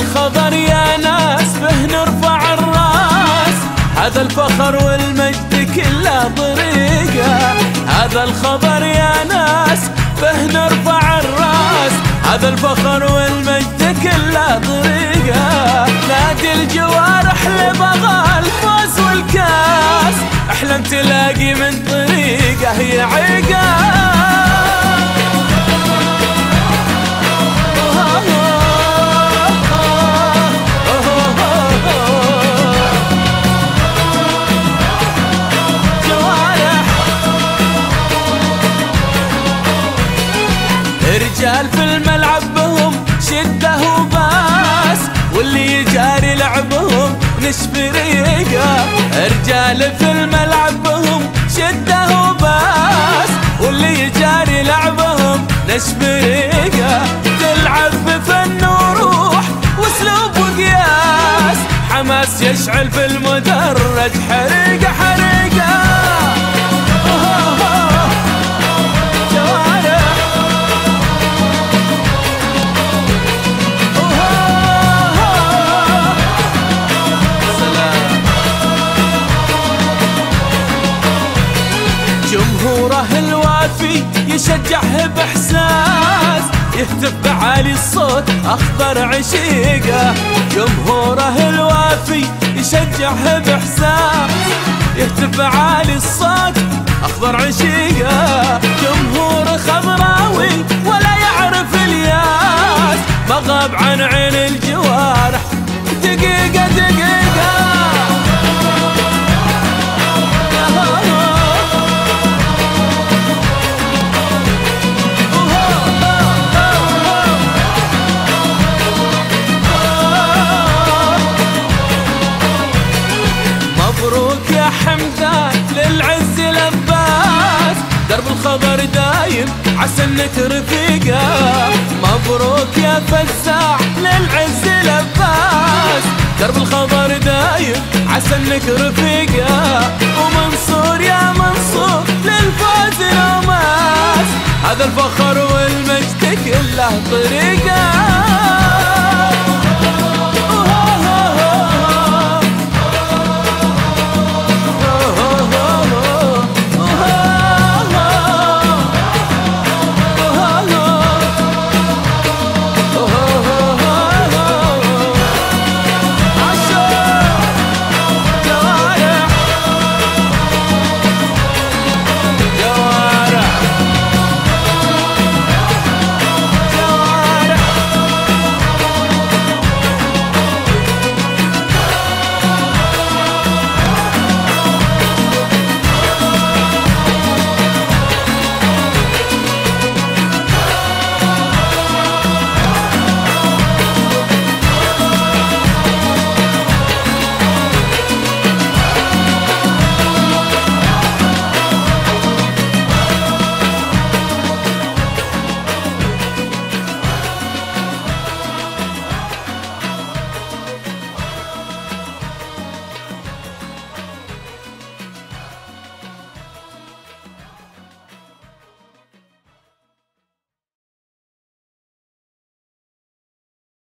الخبر يا ناس به نرفع الراس، هذا الفخر والمجد كله طريقه. هذا الخبر يا ناس به نرفع الراس، هذا الفخر والمجد كله طريقه. نادي الجوارح لبغى الفوز والكاس، احلم تلاقي من طريقه يعيقه. رجال في الملعب بهم شده وباس، واللي يجاري لعبهم نشف ريقه. رجال في الملعب بهم شده وباس، واللي يجاري لعبهم نشف ريقه. تلعب بفن وروح واسلوب وقياس، حماس يشعل في المدرج حريقه حريقه. جمهوره الوافي يشجعه بإحساس، يهتف بعالي الصوت أخضر عشيقه. جمهوره الوافي يشجعه بإحساس، يهتف بعالي الصوت أخضر عشيقه. جمهور خضراوي ولا يعرف الياس، ما غاب عن عين الجوارح دقيقة دقيقة. مبروك يا حمدان للعز لباس، درب الخبر دايم عسى انك رفيقه. مبروك يا فزاع للعز لباس، درب الخبر دايم عسى انك رفيقه. ومنصور يا منصور للفوز نوماس، هذا الفخر والمجد كله طريقه.